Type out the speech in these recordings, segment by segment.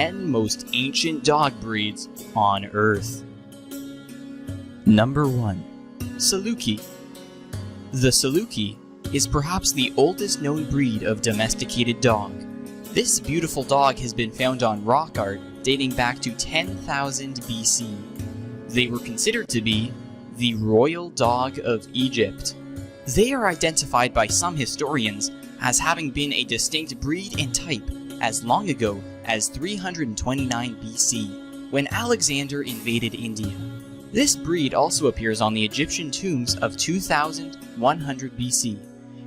10 most ancient dog breeds on Earth. Number 1. Saluki. The Saluki is perhaps the oldest known breed of domesticated dog. This beautiful dog has been found on rock art dating back to 10,000 BC. They were considered to be the royal dog of Egypt. They are identified by some historians as having been a distinct breed and type as long ago as 329 BC, when Alexander invaded India. This breed also appears on the Egyptian tombs of 2100 BC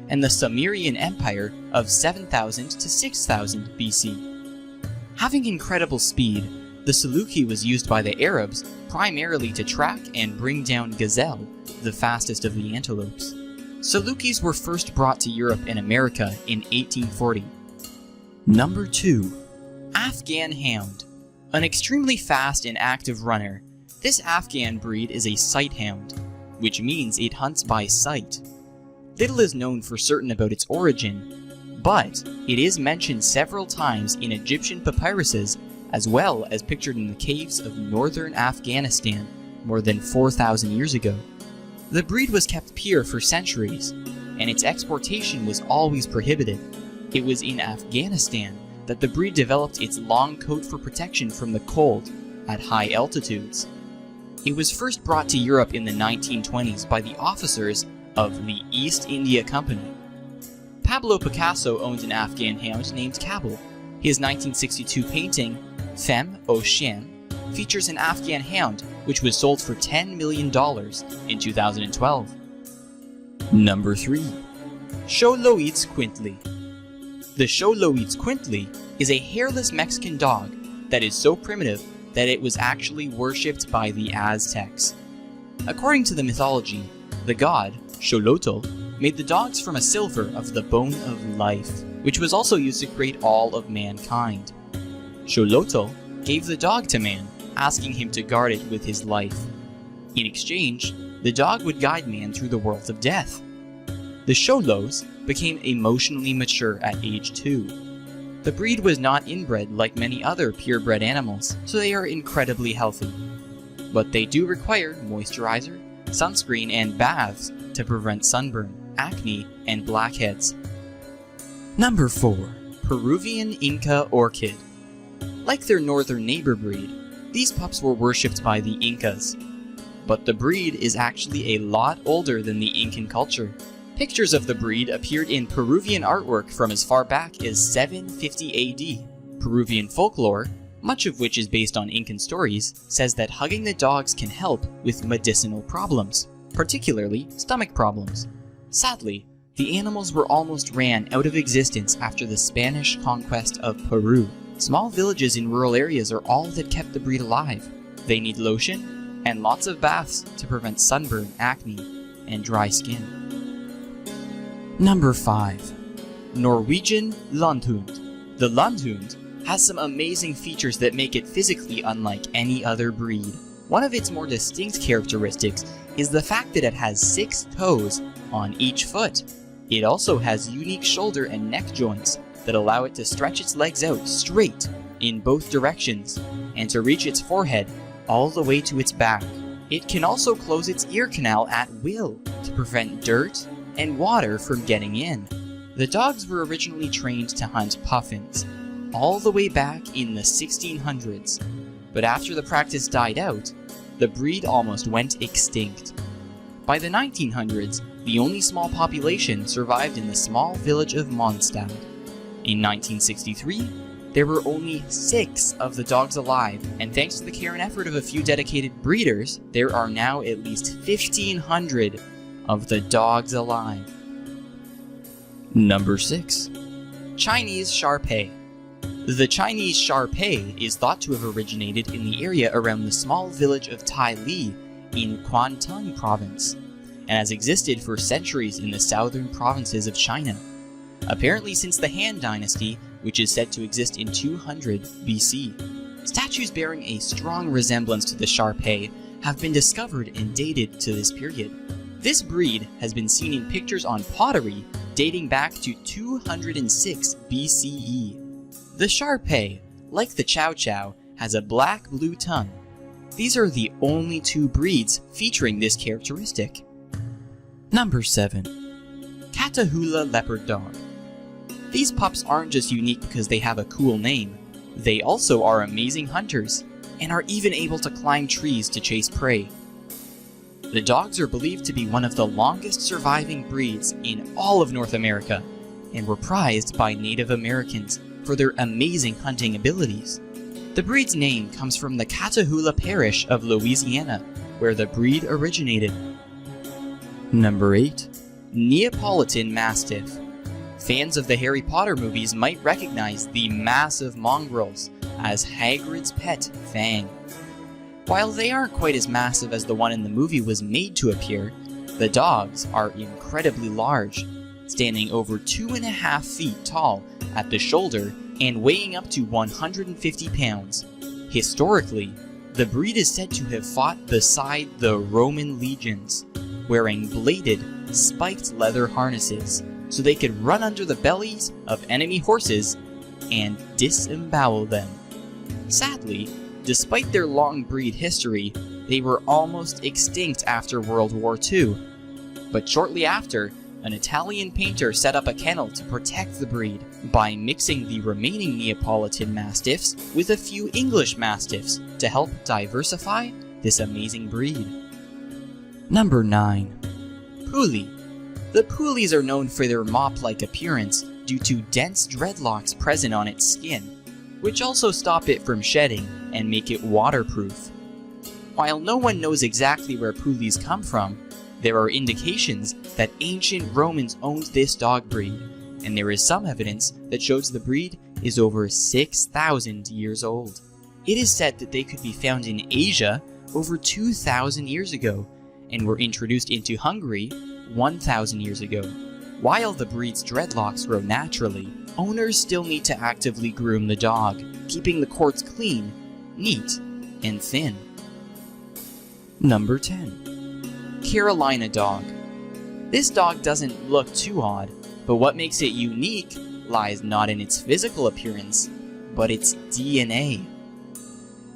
and the Sumerian Empire of 7000 to 6000 BC. Having incredible speed, the Saluki was used by the Arabs primarily to track and bring down gazelle, the fastest of the antelopes. Salukis were first brought to Europe and America in 1840. Number 2. Afghan Hound. An extremely fast and active runner, this Afghan breed is a sight hound, which means it hunts by sight. Little is known for certain about its origin, but it is mentioned several times in Egyptian papyruses as well as pictured in the caves of northern Afghanistan more than 4,000 years ago. The breed was kept pure for centuries, and its exportation was always prohibited. It was in Afghanistan that the breed developed its long coat for protection from the cold at high altitudes. It was first brought to Europe in the 1920s by the officers of the East India Company. Pablo Picasso owned an Afghan hound named Kabul. His 1962 painting, Femme au Chien, features an Afghan hound which was sold for $10 million in 2012. Number 3. Xoloitzcuintli. The Xoloitzcuintli is a hairless Mexican dog that is so primitive that it was actually worshipped by the Aztecs. According to the mythology, the god, Xolotl, made the dogs from a silver of the bone of life, which was also used to create all of mankind. Xolotl gave the dog to man, asking him to guard it with his life. In exchange, the dog would guide man through the world of death. The Xolos became emotionally mature at age 2. The breed was not inbred like many other purebred animals, so they are incredibly healthy. But they do require moisturizer, sunscreen, and baths to prevent sunburn, acne, and blackheads. Number 4. Peruvian Inca Orchid. Like their northern neighbor breed, these pups were worshipped by the Incas. But the breed is actually a lot older than the Incan culture. Pictures of the breed appeared in Peruvian artwork from as far back as 750 AD. Peruvian folklore, much of which is based on Incan stories, says that hugging the dogs can help with medicinal problems, particularly stomach problems. Sadly, the animals were almost ran out of existence after the Spanish conquest of Peru. Small villages in rural areas are all that kept the breed alive. They need lotion and lots of baths to prevent sunburn, acne, and dry skin. Number 5. Norwegian Lundehund. The Lundehund has some amazing features that make it physically unlike any other breed. One of its more distinct characteristics is the fact that it has 6 toes on each foot. It also has unique shoulder and neck joints that allow it to stretch its legs out straight in both directions and to reach its forehead all the way to its back. It can also close its ear canal at will to prevent dirt and water from getting in. The dogs were originally trained to hunt puffins all the way back in the 1600s, but after the practice died out, the breed almost went extinct. By the 1900s, the only small population survived in the small village of Mondstadt. In 1963, there were only 6 of the dogs alive, and thanks to the care and effort of a few dedicated breeders, there are now at least 1,500 of the dogs alive. Number 6. Chinese Shar-Pei. The Chinese Shar-Pei is thought to have originated in the area around the small village of Tai Li in Guangdong province, and has existed for centuries in the southern provinces of China. Apparently since the Han Dynasty, which is said to exist in 200 BC. Statues bearing a strong resemblance to the Shar-Pei have been discovered and dated to this period. This breed has been seen in pictures on pottery dating back to 206 BCE. The Shar-Pei, like the Chow Chow, has a black-blue tongue. These are the only two breeds featuring this characteristic. Number 7. Catahoula Leopard Dog. These pups aren't just unique because they have a cool name. They also are amazing hunters, and are even able to climb trees to chase prey. The dogs are believed to be one of the longest surviving breeds in all of North America, and were prized by Native Americans for their amazing hunting abilities. The breed's name comes from the Catahoula parish of Louisiana, where the breed originated. Number 8. Neapolitan Mastiff. Fans of the Harry Potter movies might recognize the massive mongrels as Hagrid's pet, Fang. While they aren't quite as massive as the one in the movie was made to appear, the dogs are incredibly large, standing over 2.5 feet tall at the shoulder and weighing up to 150 pounds. Historically, the breed is said to have fought beside the Roman legions, wearing bladed, spiked leather harnesses so they could run under the bellies of enemy horses and disembowel them. Sadly, despite their long breed history, they were almost extinct after World War II. But shortly after, an Italian painter set up a kennel to protect the breed by mixing the remaining Neapolitan Mastiffs with a few English Mastiffs to help diversify this amazing breed. Number 9. Puli. The Pulis are known for their mop-like appearance due to dense dreadlocks present on its skin, which also stop it from shedding and make it waterproof. While no one knows exactly where Pulis come from, there are indications that ancient Romans owned this dog breed, and there is some evidence that shows the breed is over 6,000 years old. It is said that they could be found in Asia over 2,000 years ago, and were introduced into Hungary 1,000 years ago. While the breed's dreadlocks grow naturally, owners still need to actively groom the dog, keeping the cords clean, neat, and thin. Number 10. Carolina Dog. This dog doesn't look too odd, but what makes it unique lies not in its physical appearance, but its DNA.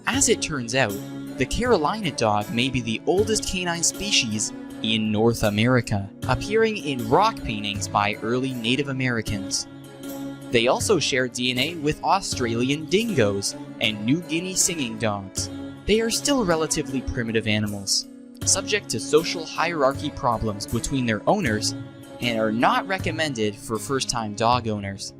As it turns out, the Carolina Dog may be the oldest canine species in North America, appearing in rock paintings by early Native Americans. They also share DNA with Australian dingoes and New Guinea singing dogs. They are still relatively primitive animals, subject to social hierarchy problems between their owners, and are not recommended for first-time dog owners.